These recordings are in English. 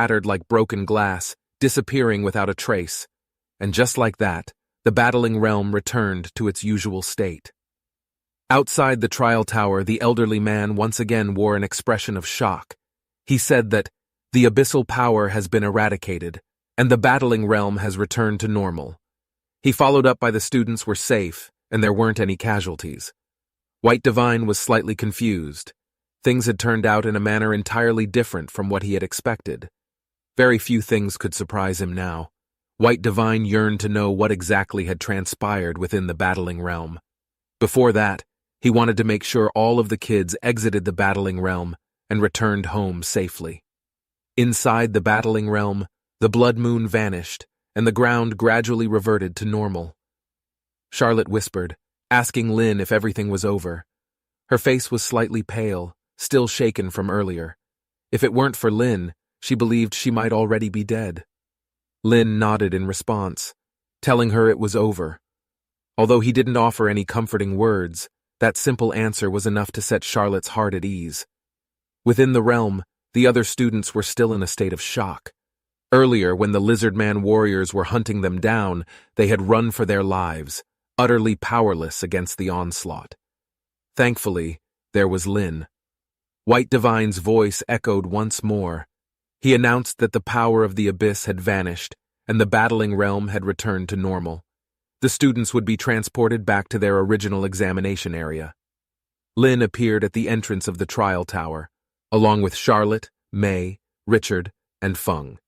shattered like broken glass, disappearing without a trace. And just like that, the battling realm returned to its usual state. Outside the trial tower, the elderly man once again wore an expression of shock. He said that the abyssal power has been eradicated, and the battling realm has returned to normal. He followed up by the students were safe, and there weren't any casualties. White Divine was slightly confused. Things had turned out in a manner entirely different from what he had expected. Very few things could surprise him now. White Divine yearned to know what exactly had transpired within the battling realm. Before that, he wanted to make sure all of the kids exited the battling realm and returned home safely. Inside the battling realm, the blood moon vanished, and the ground gradually reverted to normal. Charlotte whispered, asking Lynn if everything was over. Her face was slightly pale, still shaken from earlier. If it weren't for Lynn, she believed she might already be dead. Lynn nodded in response, telling her it was over. Although he didn't offer any comforting words, that simple answer was enough to set Charlotte's heart at ease. Within the realm, the other students were still in a state of shock. Earlier, when the Lizard Man warriors were hunting them down, they had run for their lives, utterly powerless against the onslaught. Thankfully, there was Lynn. White Divine's voice echoed once more. He announced that the power of the abyss had vanished, and the battling realm had returned to normal. The students would be transported back to their original examination area. Lynn appeared at the entrance of the trial tower, along with Charlotte, May, Richard, and Feng.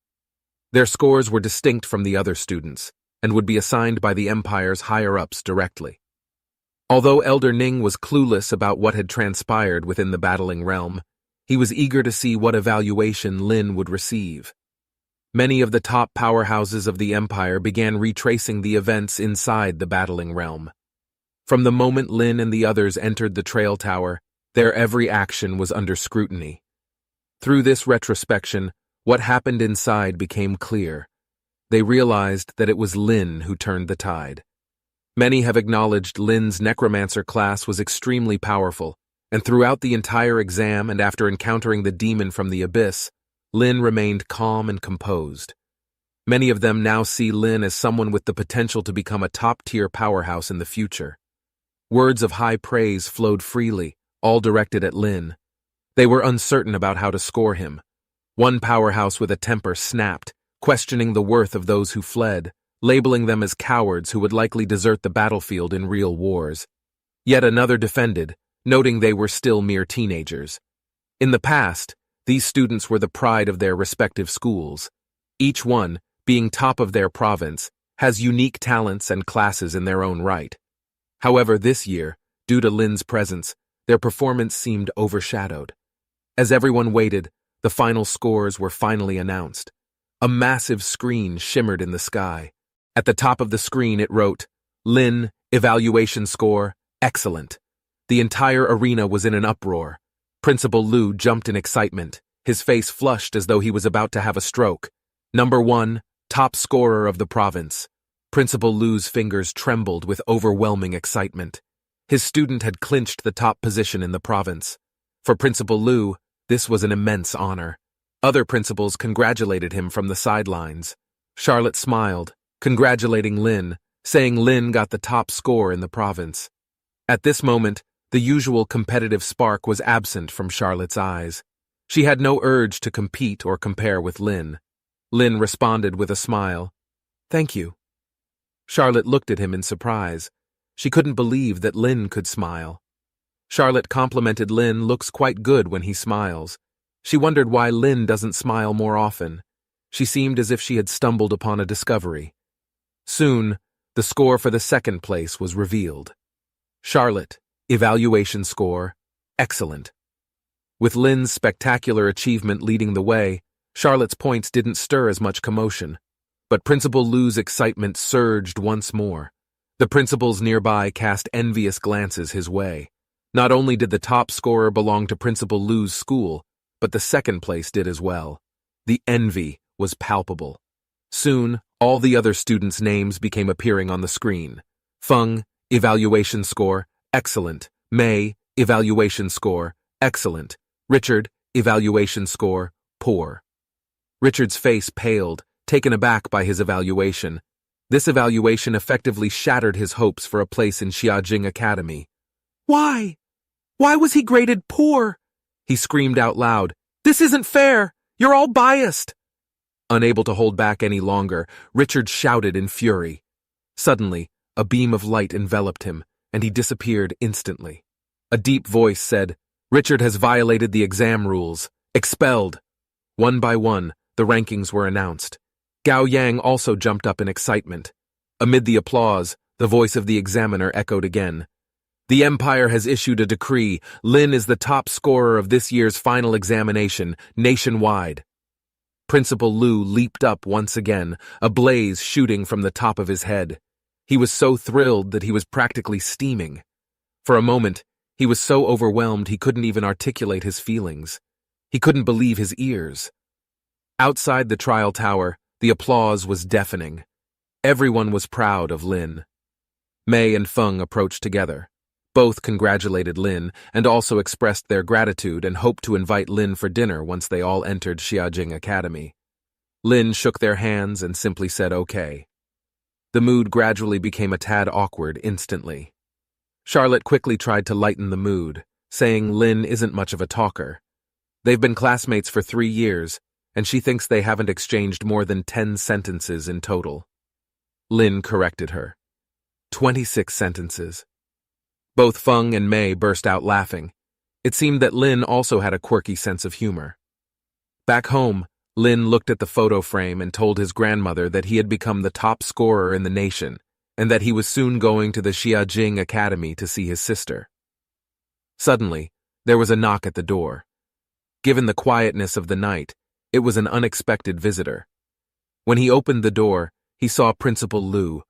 Their scores were distinct from the other students, and would be assigned by the Empire's higher-ups directly. Although Elder Ning was clueless about what had transpired within the battling realm, he was eager to see what evaluation Lynn would receive. Many of the top powerhouses of the Empire began retracing the events inside the battling realm. From the moment Lynn and the others entered the trail tower, their every action was under scrutiny. Through this retrospection, what happened inside became clear. They realized that it was Lynn who turned the tide. Many have acknowledged Lynn's necromancer class was extremely powerful, and throughout the entire exam and after encountering the demon from the abyss, Lynn remained calm and composed. Many of them now see Lynn as someone with the potential to become a top-tier powerhouse in the future. Words of high praise flowed freely, all directed at Lynn. They were uncertain about how to score him. One powerhouse with a temper snapped, questioning the worth of those who fled, labeling them as cowards who would likely desert the battlefield in real wars. Yet another defended, noting they were still mere teenagers. In the past, these students were the pride of their respective schools. Each one, being top of their province, has unique talents and classes in their own right. However, this year, due to Lynn's presence, their performance seemed overshadowed. As everyone waited, the final scores were finally announced. A massive screen shimmered in the sky. At the top of the screen it wrote, "Lynn, evaluation score, excellent." The entire arena was in an uproar. Principal Liu jumped in excitement, his face flushed as though he was about to have a stroke. Number 1, top scorer of the province. Principal Liu's fingers trembled with overwhelming excitement. His student had clinched the top position in the province. For Principal Liu, this was an immense honor. Other principals congratulated him from the sidelines. Charlotte smiled, congratulating Lynn, saying Lynn got the top score in the province. At this moment, the usual competitive spark was absent from Charlotte's eyes. She had no urge to compete or compare with Lynn. Lynn responded with a smile. "Thank you." Charlotte looked at him in surprise. She couldn't believe that Lynn could smile. Charlotte complimented Lynn looks quite good when he smiles. She wondered why Lynn doesn't smile more often. She seemed as if she had stumbled upon a discovery. Soon, the score for the second place was revealed. Charlotte, evaluation score, excellent. With Lynn's spectacular achievement leading the way, Charlotte's points didn't stir as much commotion. But Principal Liu's excitement surged once more. The principals nearby cast envious glances his way. Not only did the top scorer belong to Principal Liu's school, but the second place did as well. The envy was palpable. Soon, all the other students' names became appearing on the screen. Feng, evaluation score, excellent. May, evaluation score, excellent. Richard, evaluation score, poor. Richard's face paled, taken aback by his evaluation. This evaluation effectively shattered his hopes for a place in Xiajing Academy. Why? Why was he graded poor? He screamed out loud. This isn't fair! You're all biased! Unable to hold back any longer, Richard shouted in fury. Suddenly, a beam of light enveloped him, and he disappeared instantly. A deep voice said, Richard has violated the exam rules. Expelled! One by one, the rankings were announced. Gao Yang also jumped up in excitement. Amid the applause, the voice of the examiner echoed again. The Empire has issued a decree. Lin is the top scorer of this year's final examination, nationwide. Principal Lu leaped up once again, a blaze shooting from the top of his head. He was so thrilled that he was practically steaming. For a moment, he was so overwhelmed he couldn't even articulate his feelings. He couldn't believe his ears. Outside the trial tower, the applause was deafening. Everyone was proud of Lin. Mei and Feng approached together. Both congratulated Lin and also expressed their gratitude and hoped to invite Lin for dinner once they all entered Xiajing Academy. Lin shook their hands and simply said okay. The mood gradually became a tad awkward instantly. Charlotte quickly tried to lighten the mood, saying Lin isn't much of a talker. They've been classmates for 3 years, and she thinks they haven't exchanged more than 10 sentences in total. Lin corrected her. 26 sentences. Both Feng and Mei burst out laughing. It seemed that Lin also had a quirky sense of humor. Back home, Lin looked at the photo frame and told his grandmother that he had become the top scorer in the nation and that he was soon going to the Xiajing Academy to see his sister. Suddenly, there was a knock at the door. Given the quietness of the night, it was an unexpected visitor. When he opened the door, he saw Principal Lu,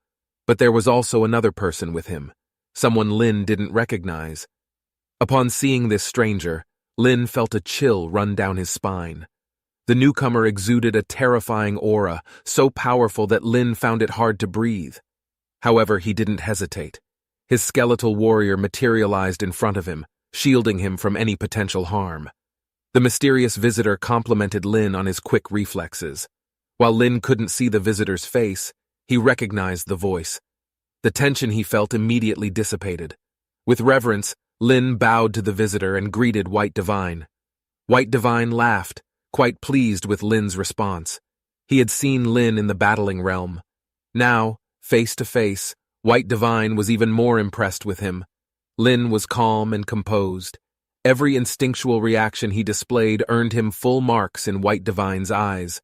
but there was also another person with him, someone Lin didn't recognize. Upon seeing this stranger, Lin felt a chill run down his spine. The newcomer exuded a terrifying aura, so powerful that Lin found it hard to breathe. However, he didn't hesitate. His skeletal warrior materialized in front of him, shielding him from any potential harm. The mysterious visitor complimented Lin on his quick reflexes. While Lin couldn't see the visitor's face, he recognized the voice. The tension he felt immediately dissipated. With reverence, Lin bowed to the visitor and greeted White Divine. White Divine laughed, quite pleased with Lin's response. He had seen Lin in the battling realm. Now, face to face, White Divine was even more impressed with him. Lin was calm and composed. Every instinctual reaction he displayed earned him full marks in White Divine's eyes.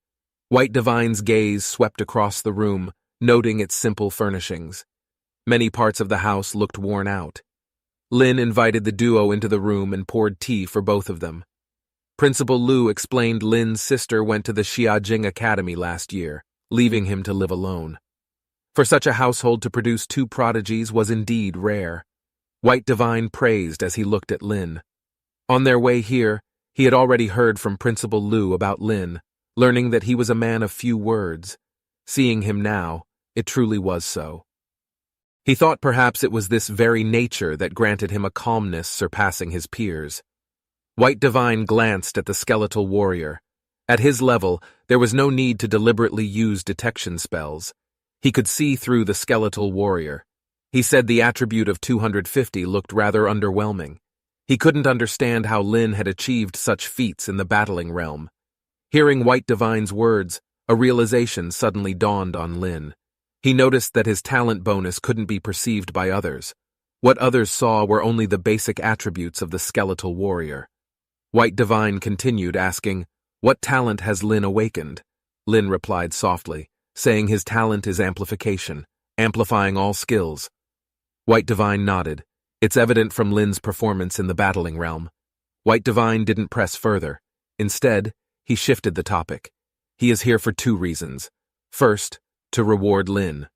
White Divine's gaze swept across the room, noting its simple furnishings. Many parts of the house looked worn out. Lin invited the duo into the room and poured tea for both of them. Principal Lu explained Lin's sister went to the Xiajing Academy last year, leaving him to live alone. For such a household to produce 2 prodigies was indeed rare. White Divine praised as he looked at Lin. On their way here, he had already heard from Principal Lu about Lin, learning that he was a man of few words. Seeing him now, it truly was so. He thought perhaps it was this very nature that granted him a calmness surpassing his peers. White Divine glanced at the skeletal warrior. At his level, there was no need to deliberately use detection spells. He could see through the skeletal warrior. He said the attribute of 250 looked rather underwhelming. He couldn't understand how Lin had achieved such feats in the battling realm. Hearing White Divine's words, a realization suddenly dawned on Lin. He noticed that his talent bonus couldn't be perceived by others. What others saw were only the basic attributes of the skeletal warrior. White Divine continued, asking, "What talent has Lin awakened?" Lin replied softly, saying his talent is amplification, amplifying all skills. White Divine nodded. It's evident from Lin's performance in the battling realm. White Divine didn't press further. Instead, he shifted the topic. He is here for 2 reasons. First, to reward Lin.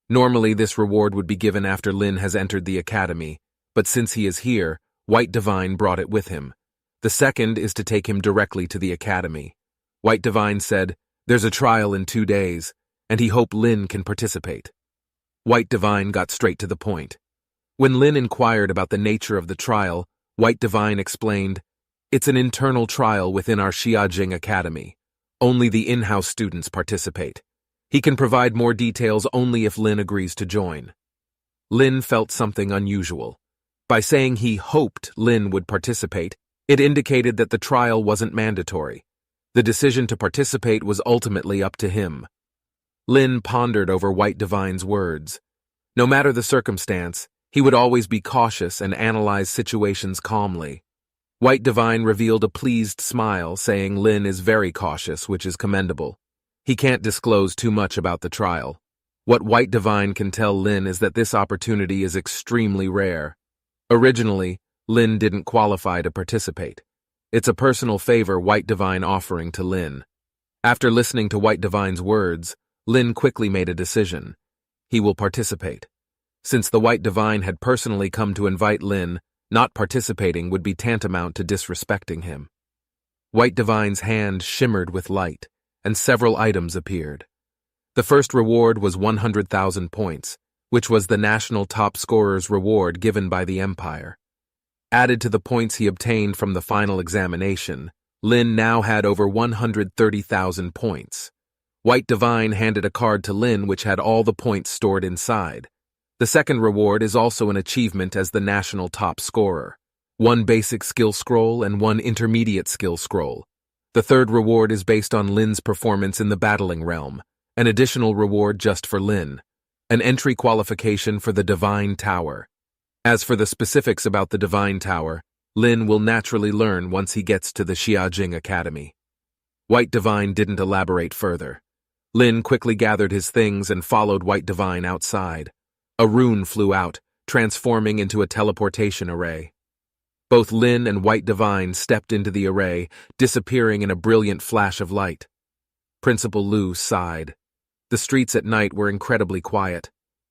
Normally, this reward would be given after Lin has entered the academy, but since he is here, White Divine brought it with him. The second is to take him directly to the academy. White Divine said, "There's a trial in 2 days, and he hoped Lin can participate." White Divine got straight to the point. When Lin inquired about the nature of the trial, White Divine explained, "It's an internal trial within our Xiajing Academy. Only the in-house students participate. He can provide more details only if Lin agrees to join. Lin felt something unusual. By saying he hoped Lin would participate, it indicated that the trial wasn't mandatory. The decision to participate was ultimately up to him. Lin pondered over White Divine's words. No matter the circumstance, he would always be cautious and analyze situations calmly. White Divine revealed a pleased smile, saying Lin is very cautious, which is commendable. He can't disclose too much about the trial. What White Divine can tell Lin is that this opportunity is extremely rare. Originally, Lin didn't qualify to participate. It's a personal favor White Divine offering to Lin. After listening to White Divine's words, Lin quickly made a decision. He will participate. Since the White Divine had personally come to invite Lin, not participating would be tantamount to disrespecting him. White Divine's hand shimmered with light, and several items appeared. The first reward was 100,000 points, which was the national top scorer's reward given by the Empire. Added to the points he obtained from the final examination, Lin now had over 130,000 points. White Divine handed a card to Lin which had all the points stored inside. The second reward is also an achievement as the national top scorer. 1 basic skill scroll and 1 intermediate skill scroll. The third reward is based on Lin's performance in the battling realm, an additional reward just for Lin, an entry qualification for the Divine Tower. As for the specifics about the Divine Tower, Lin will naturally learn once he gets to the Xiajing Academy. White Divine didn't elaborate further. Lin quickly gathered his things and followed White Divine outside. A rune flew out, transforming into a teleportation array. Both Lin and White Divine stepped into the array, disappearing in a brilliant flash of light. Principal Lu sighed. The streets at night were incredibly quiet.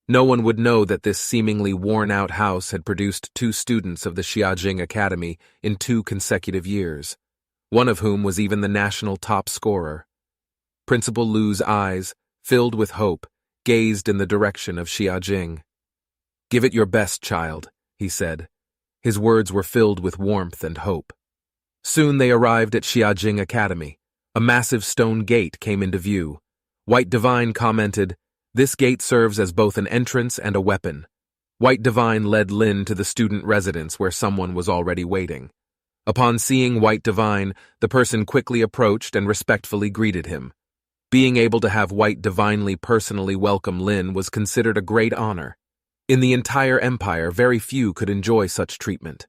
No one would know that this seemingly worn-out house had produced 2 students of the Xiajing Academy in 2 consecutive years, one of whom was even the national top scorer. Principal Lu's eyes, filled with hope, gazed in the direction of Xiajing. "Give it your best, child," he said. His words were filled with warmth and hope. Soon they arrived at Xiajing Academy. A massive stone gate came into view. White Divine commented, "This gate serves as both an entrance and a weapon." White Divine led Lin to the student residence where someone was already waiting. Upon seeing White Divine, the person quickly approached and respectfully greeted him. Being able to have White Divinely personally welcome Lin was considered a great honor. In the entire empire, very few could enjoy such treatment.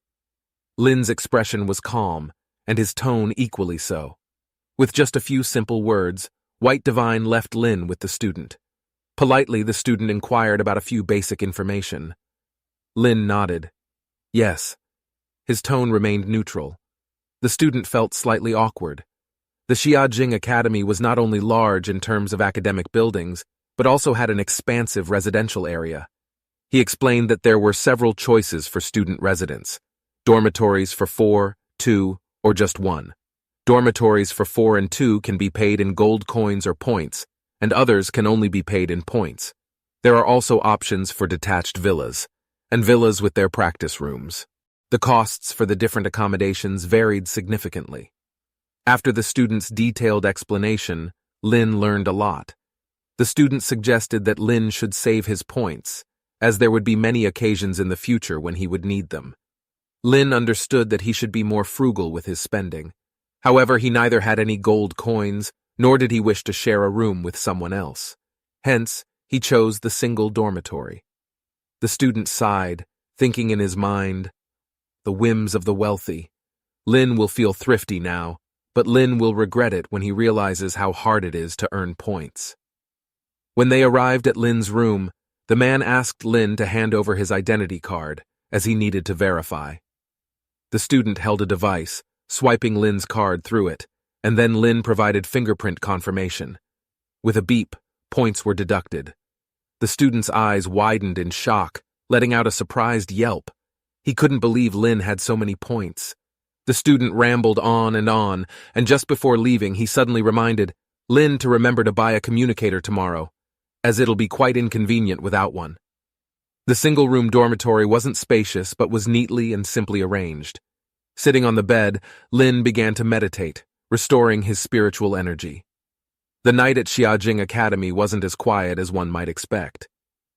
Lin's expression was calm, and his tone equally so. With just a few simple words, White Divine left Lin with the student. Politely, the student inquired about a few basic information. Lin nodded. Yes. His tone remained neutral. The student felt slightly awkward. The Xiajing Academy was not only large in terms of academic buildings, but also had an expansive residential area. He explained that there were several choices for student residence. Dormitories for 4, 2, or just 1. Dormitories for 4 and 2 can be paid in gold coins or points, and others can only be paid in points. There are also options for detached villas, and villas with their practice rooms. The costs for the different accommodations varied significantly. After the student's detailed explanation, Lin learned a lot. The student suggested that Lin should save his points, as there would be many occasions in the future when he would need them. Lin understood that he should be more frugal with his spending. However, he neither had any gold coins, nor did he wish to share a room with someone else. Hence, he chose the single dormitory. The student sighed, thinking in his mind, "The whims of the wealthy. Lin will feel thrifty now, but Lin will regret it when he realizes how hard it is to earn points." When they arrived at Lin's room, the man asked Lin to hand over his identity card, as he needed to verify. The student held a device, swiping Lin's card through it, and then Lin provided fingerprint confirmation. With a beep, points were deducted. The student's eyes widened in shock, letting out a surprised yelp. He couldn't believe Lin had so many points. The student rambled on, and just before leaving, he suddenly reminded Lin to remember to buy a communicator tomorrow, as it'll be quite inconvenient without one. The single-room dormitory wasn't spacious, but was neatly and simply arranged. Sitting on the bed, Lin began to meditate, restoring his spiritual energy. The night at Xiaojing Academy wasn't as quiet as one might expect.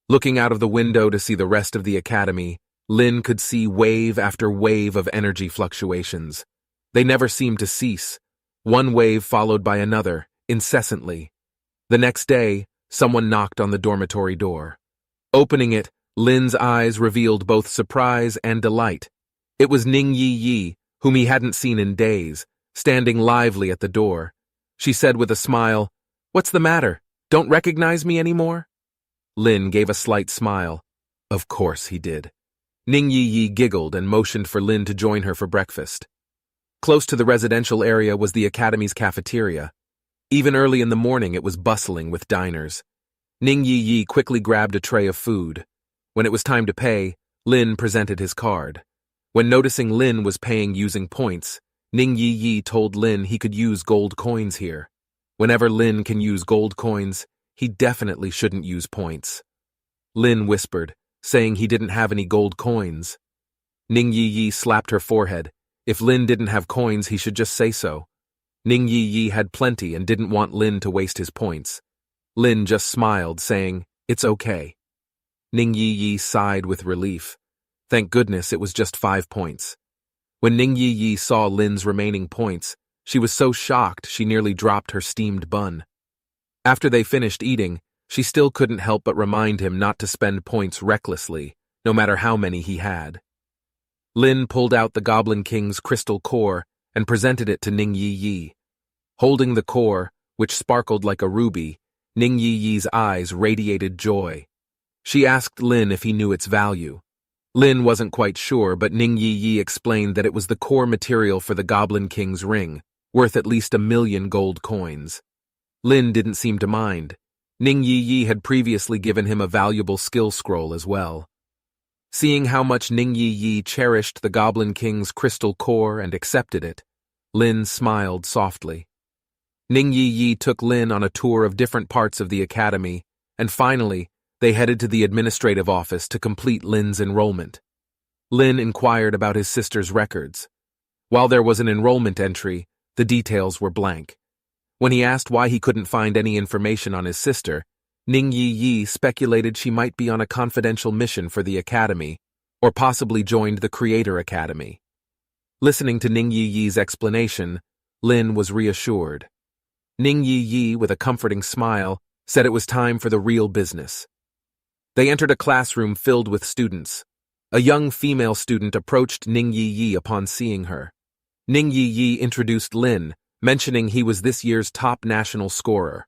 Looking out of the window to see the rest of the academy, Lin could see wave after wave of energy fluctuations. They never seemed to cease, one wave followed by another, incessantly. The next day, someone knocked on the dormitory door. Opening it, Lin's eyes revealed both surprise and delight. It was Ning Yi, whom he hadn't seen in days, standing lively at the door. She said with a smile, "What's the matter? Don't recognize me anymore?" Lin gave a slight smile. Of course he did. Ning Yi giggled and motioned for Lin to join her for breakfast. Close to the residential area was the academy's cafeteria. Even early in the morning it was bustling with diners. Ning Yi quickly grabbed a tray of food. When it was time to pay, Lin presented his card. When noticing Lin was paying using points, Ning Yi told Lin he could use gold coins here. Whenever Lin can use gold coins, he definitely shouldn't use points. Lin whispered, saying he didn't have any gold coins. Ning Yi slapped her forehead. If Lin didn't have coins, he should just say so. Ning Yi had plenty and didn't want Lin to waste his points. Lin just smiled, saying, "It's okay." Ning Yi sighed with relief. Thank goodness it was just 5 points. When Ning Yi saw Lin's remaining points, she was so shocked she nearly dropped her steamed bun. After they finished eating, she still couldn't help but remind him not to spend points recklessly, no matter how many he had. Lin pulled out the Goblin King's crystal core and presented it to Ning Yi. Holding the core, which sparkled like a ruby, Ning Yi's eyes radiated joy. She asked Lin if he knew its value. Lin wasn't quite sure, but Ning Yi explained that it was the core material for the Goblin King's ring, worth at least 1,000,000 gold coins. Lin didn't seem to mind. Ning Yi had previously given him a valuable skill scroll as well. Seeing how much Ning Yi cherished the Goblin King's crystal core and accepted it, Lin smiled softly. Ning Yi took Lin on a tour of different parts of the academy, and finally, they headed to the administrative office to complete Lin's enrollment. Lin inquired about his sister's records. While there was an enrollment entry, the details were blank. When he asked why he couldn't find any information on his sister, Ning Yi speculated she might be on a confidential mission for the academy, or possibly joined the Creator Academy. Listening to Ning Yi's explanation, Lin was reassured. Ning Yi, with a comforting smile, said it was time for the real business. They entered a classroom filled with students. A young female student approached Ning Yi upon seeing her. Ning Yi introduced Lin, mentioning he was this year's top national scorer.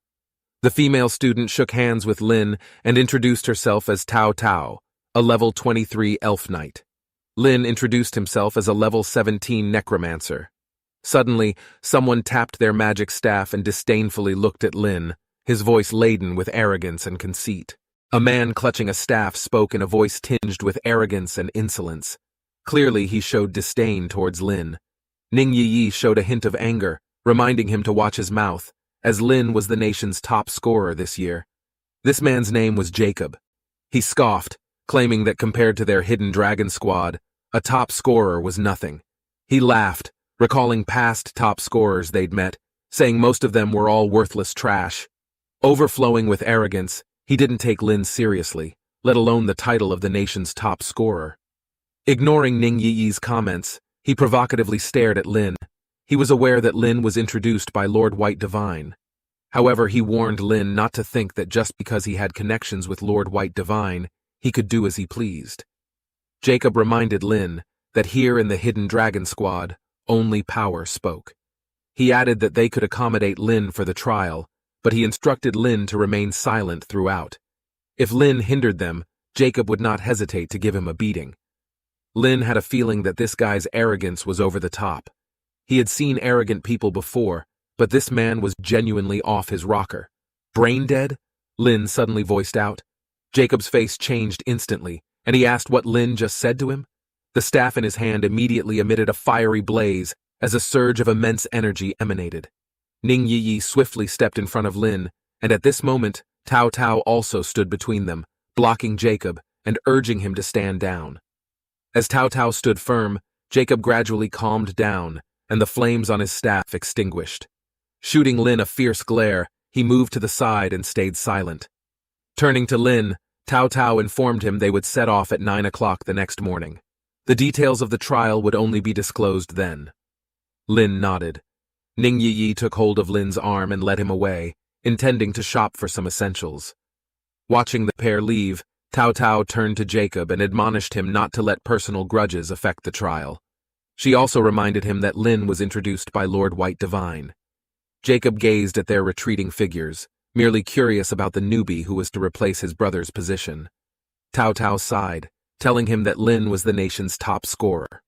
The female student shook hands with Lin and introduced herself as Tao Tao, a level 23 elf knight. Lin introduced himself as a level 17 necromancer. Suddenly, someone tapped their magic staff and disdainfully looked at Lin, his voice laden with arrogance and conceit. A man clutching a staff spoke in a voice tinged with arrogance and insolence. Clearly, he showed disdain towards Lin. Ning Yi showed a hint of anger, reminding him to watch his mouth, as Lin was the nation's top scorer this year. This man's name was Jacob. He scoffed, claiming that compared to their hidden dragon squad, a top scorer was nothing. He laughed, recalling past top scorers they'd met, saying most of them were all worthless trash. Overflowing with arrogance, he didn't take Lin seriously, let alone the title of the nation's top scorer. Ignoring Ning Yi's comments, he provocatively stared at Lin. He was aware that Lin was introduced by Lord White Divine. However, he warned Lin not to think that just because he had connections with Lord White Divine, he could do as he pleased. Jacob reminded Lin that here in the Hidden Dragon Squad, only power spoke. He added that they could accommodate Lin for the trial, but he instructed Lin to remain silent throughout. If Lin hindered them, Jacob would not hesitate to give him a beating. Lin had a feeling that this guy's arrogance was over the top. He had seen arrogant people before, but this man was genuinely off his rocker. Brain dead? Lin suddenly voiced out. Jacob's face changed instantly, and he asked what Lin just said to him. The staff in his hand immediately emitted a fiery blaze as a surge of immense energy emanated. Ning Yi swiftly stepped in front of Lin, and at this moment, Tao Tao also stood between them, blocking Jacob and urging him to stand down. As Tao Tao stood firm, Jacob gradually calmed down, and the flames on his staff extinguished. Shooting Lin a fierce glare, he moved to the side and stayed silent. Turning to Lin, Cao Cao informed him they would set off at 9 o'clock the next morning. The details of the trial would only be disclosed then. Lin nodded. Ning Yi took hold of Lin's arm and led him away, intending to shop for some essentials. Watching the pair leave, Cao Cao turned to Jacob and admonished him not to let personal grudges affect the trial. She also reminded him that Lin was introduced by Lord White Divine. Jacob gazed at their retreating figures, merely curious about the newbie who was to replace his brother's position. Cao Cao sighed, telling him that Lin was the nation's top scorer.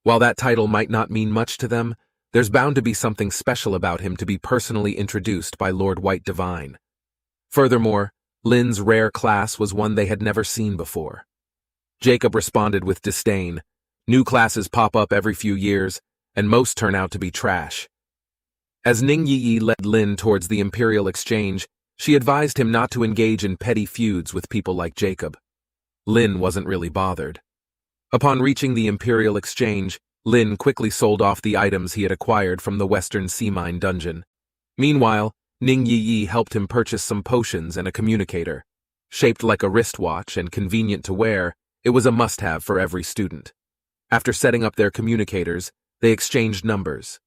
While that title might not mean much to them, there's bound to be something special about him to be personally introduced by Lord White Divine. Furthermore, Lin's rare class was one they had never seen before. Jacob responded with disdain. New classes pop up every few years, and most turn out to be trash. As Ning Yi led Lin towards the Imperial Exchange, she advised him not to engage in petty feuds with people like Jacob. Lin wasn't really bothered. Upon reaching the Imperial Exchange, Lin quickly sold off the items he had acquired from the Western Sea Mine dungeon. Meanwhile, Ning Yi helped him purchase some potions and a communicator. Shaped like a wristwatch and convenient to wear, it was a must-have for every student. After setting up their communicators, they exchanged numbers.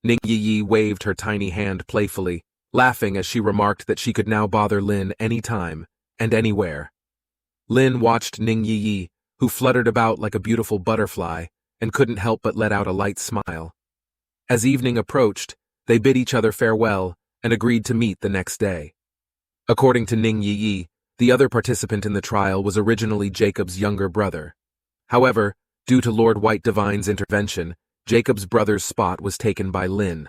Ning Yi waved her tiny hand playfully, laughing as she remarked that she could now bother Lin anytime and anywhere. Lin watched Ning Yi, who fluttered about like a beautiful butterfly, and couldn't help but let out a light smile. As evening approached, they bid each other farewell and agreed to meet the next day. According to Ning Yi, the other participant in the trial was originally Jacob's younger brother. However, due to Lord White Divine's intervention, Jacob's brother's spot was taken by Lin.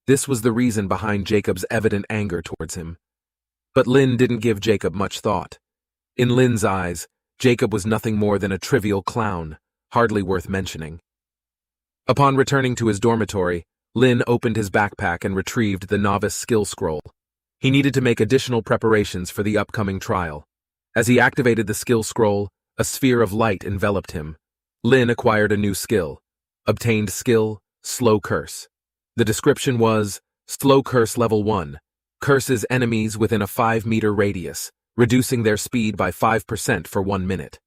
This was the reason behind Jacob's evident anger towards him. But Lin didn't give Jacob much thought. In Lin's eyes, Jacob was nothing more than a trivial clown, hardly worth mentioning. Upon returning to his dormitory, Lin opened his backpack and retrieved the novice skill scroll. He needed to make additional preparations for the upcoming trial. As he activated the skill scroll, a sphere of light enveloped him. Lin acquired a new skill. Obtained skill, Slow Curse. The description was, Slow Curse Level 1. Curses enemies within a 5-meter radius, reducing their speed by 5% for 1 minute.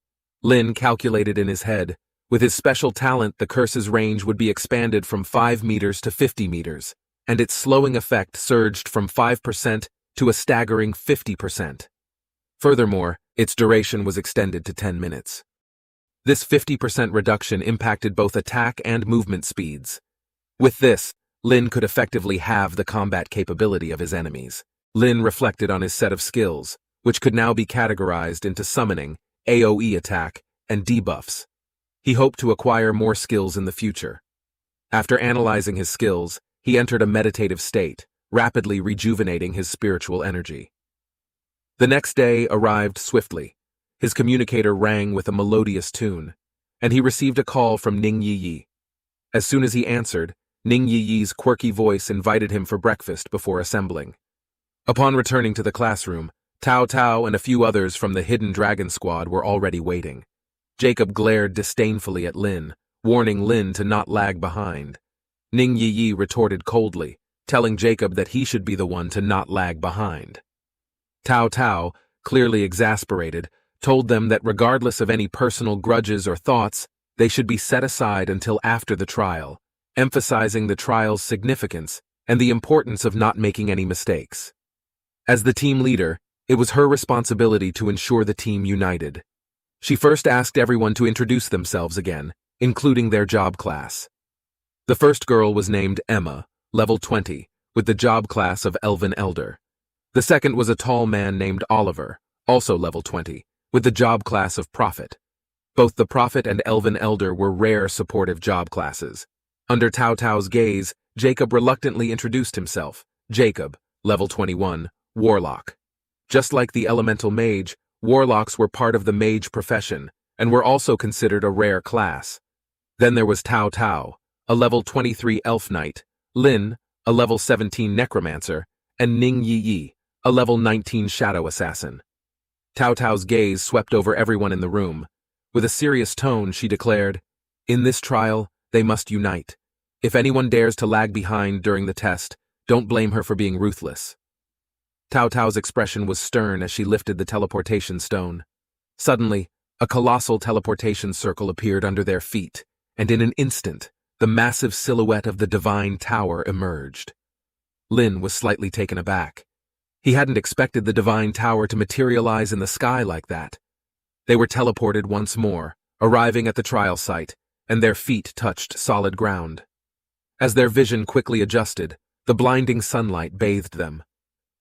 Lin calculated in his head. With his special talent, the curse's range would be expanded from 5 meters to 50 meters, and its slowing effect surged from 5% to a staggering 50%. Furthermore, its duration was extended to 10 minutes. This 50% reduction impacted both attack and movement speeds. With this, Lin could effectively halve the combat capability of his enemies. Lin reflected on his set of skills, which could now be categorized into summoning, AoE attack, and debuffs. He hoped to acquire more skills in the future. After analyzing his skills, he entered a meditative state, rapidly rejuvenating his spiritual energy. The next day arrived swiftly. His communicator rang with a melodious tune, and he received a call from Ning Yi. As soon as he answered, Ning Yi's quirky voice invited him for breakfast before assembling. Upon returning to the classroom, Cao Cao and a few others from the Hidden Dragon Squad were already waiting. Jacob glared disdainfully at Lin, warning Lin to not lag behind. Ning Yi retorted coldly, telling Jacob that he should be the one to not lag behind. Cao Cao, clearly exasperated, told them that regardless of any personal grudges or thoughts, they should be set aside until after the trial, emphasizing the trial's significance and the importance of not making any mistakes. As the team leader, it was her responsibility to ensure the team united. She first asked everyone to introduce themselves again, including their job class. The first girl was named Emma, level 20, with the job class of Elven Elder. The second was a tall man named Oliver, also level 20, with the job class of Prophet. Both the Prophet and Elven Elder were rare supportive job classes. Under Cao Cao's gaze, Jacob reluctantly introduced himself. Jacob, level 21, Warlock. Just like the Elemental Mage, Warlocks were part of the mage profession, and were also considered a rare class. Then there was Cao Cao, a level 23 Elf Knight, Lin, a level 17 Necromancer, and Ning Yi, a level 19 Shadow Assassin. Cao Cao's gaze swept over everyone in the room. With a serious tone, she declared, "In this trial, they must unite. If anyone dares to lag behind during the test, don't blame her for being ruthless." Tao Tao's expression was stern as she lifted the teleportation stone. Suddenly, a colossal teleportation circle appeared under their feet, and in an instant, the massive silhouette of the divine tower emerged. Lin was slightly taken aback. He hadn't expected the divine tower to materialize in the sky like that. They were teleported once more, arriving at the trial site, and their feet touched solid ground. As their vision quickly adjusted, the blinding sunlight bathed them.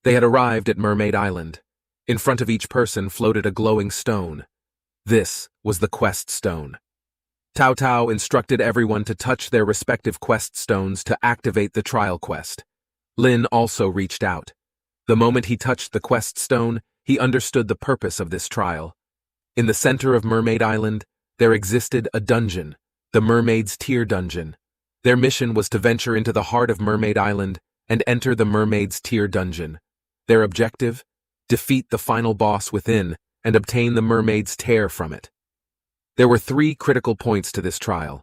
They had arrived at Mermaid Island. In front of each person floated a glowing stone. This was the quest stone. Tao Tao instructed everyone to touch their respective quest stones to activate the trial quest. Lin also reached out. The moment he touched the quest stone, he understood the purpose of this trial. In the center of Mermaid Island, there existed a dungeon, the Mermaid's Tier Dungeon. Their mission was to venture into the heart of Mermaid Island and enter the Mermaid's Tier Dungeon. Their objective? Defeat the final boss within and obtain the Mermaid's Tear from it. There were 3 critical points to this trial.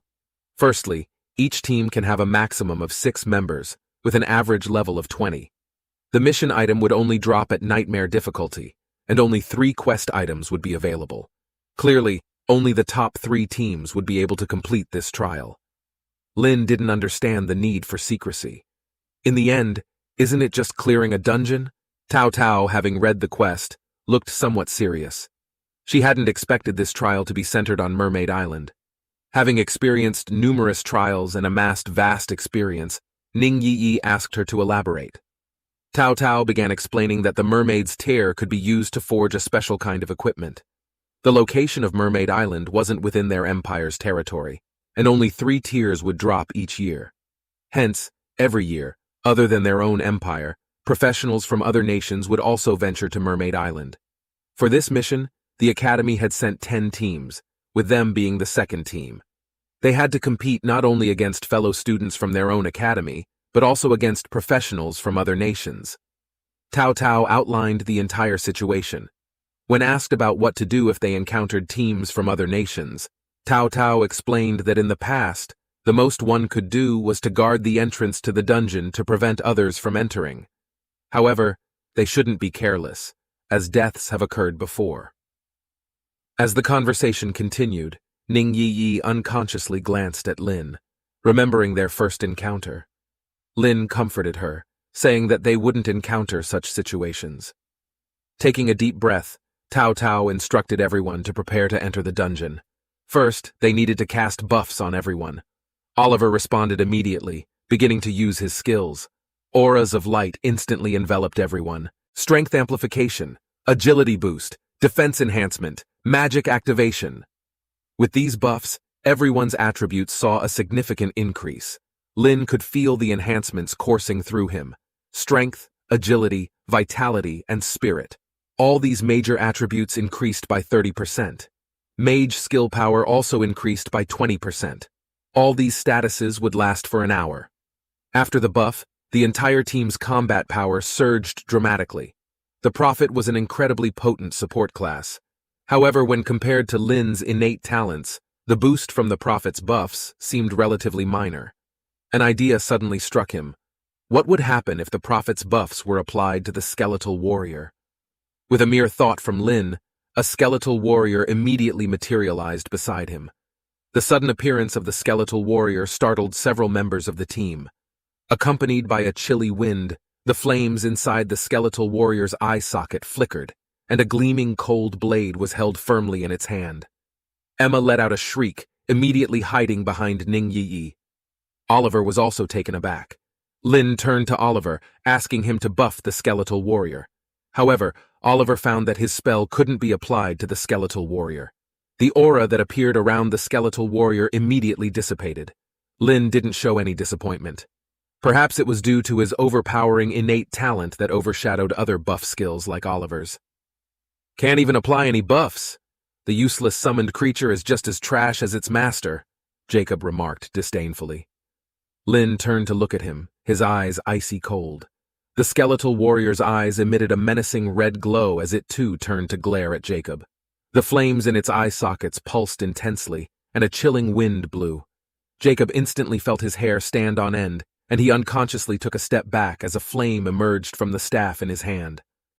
Firstly, each team can have a maximum of 6 members, with an average level of 20. The mission item would only drop at nightmare difficulty, and only 3 quest items would be available. Clearly, only the top 3 teams would be able to complete this trial. Lin didn't understand the need for secrecy. In the end, isn't it just clearing a dungeon? Tao Tao, having read the quest, looked somewhat serious. She hadn't expected this trial to be centered on Mermaid Island. Having experienced numerous trials and amassed vast experience, Ning Yi asked her to elaborate. Tao Tao began explaining that the Mermaid's Tear could be used to forge a special kind of equipment. The location of Mermaid Island wasn't within their empire's territory, and only 3 tiers would drop each year. Hence, every year, other than their own empire, professionals from other nations would also venture to Mermaid Island. For this mission, the Academy had sent 10 teams, with them being the second team. They had to compete not only against fellow students from their own academy, but also against professionals from other nations. Tao Tao outlined the entire situation. When asked about what to do if they encountered teams from other nations, Tao Tao explained that in the past, the most one could do was to guard the entrance to the dungeon to prevent others from entering. However, they shouldn't be careless, as deaths have occurred before. As the conversation continued, Ning Yi unconsciously glanced at Lin, remembering their first encounter. Lin comforted her, saying that they wouldn't encounter such situations. Taking a deep breath, Tao Tao instructed everyone to prepare to enter the dungeon. First, they needed to cast buffs on everyone. Oliver responded immediately, beginning to use his skills. Auras of light instantly enveloped everyone. Strength amplification, agility boost, defense enhancement, magic activation. With these buffs, everyone's attributes saw a significant increase. Lin could feel the enhancements coursing through him. Strength, agility, vitality, and spirit. All these major attributes increased by 30%. Mage skill power also increased by 20%. All these statuses would last for an hour. After the buff, the entire team's combat power surged dramatically. The Prophet was an incredibly potent support class. However, when compared to Lin's innate talents, the boost from the Prophet's buffs seemed relatively minor. An idea suddenly struck him. What would happen if the Prophet's buffs were applied to the skeletal warrior? With a mere thought from Lin, a skeletal warrior immediately materialized beside him. The sudden appearance of the skeletal warrior startled several members of the team. Accompanied by a chilly wind, the flames inside the skeletal warrior's eye socket flickered, and a gleaming cold blade was held firmly in its hand. Emma let out a shriek, immediately hiding behind Ning Yi. Oliver was also taken aback. Lin turned to Oliver, asking him to buff the skeletal warrior. However, Oliver found that his spell couldn't be applied to the skeletal warrior. The aura that appeared around the skeletal warrior immediately dissipated. Lin didn't show any disappointment. Perhaps it was due to his overpowering innate talent that overshadowed other buff skills like Oliver's. Can't even apply any buffs. The useless summoned creature is just as trash as its master, Jacob remarked disdainfully. Lin turned to look at him, his eyes icy cold. The skeletal warrior's eyes emitted a menacing red glow as it too turned to glare at Jacob. The flames in its eye sockets pulsed intensely, and a chilling wind blew. Jacob instantly felt his hair stand on end, and he unconsciously took a step back as a flame emerged from the staff in his hand.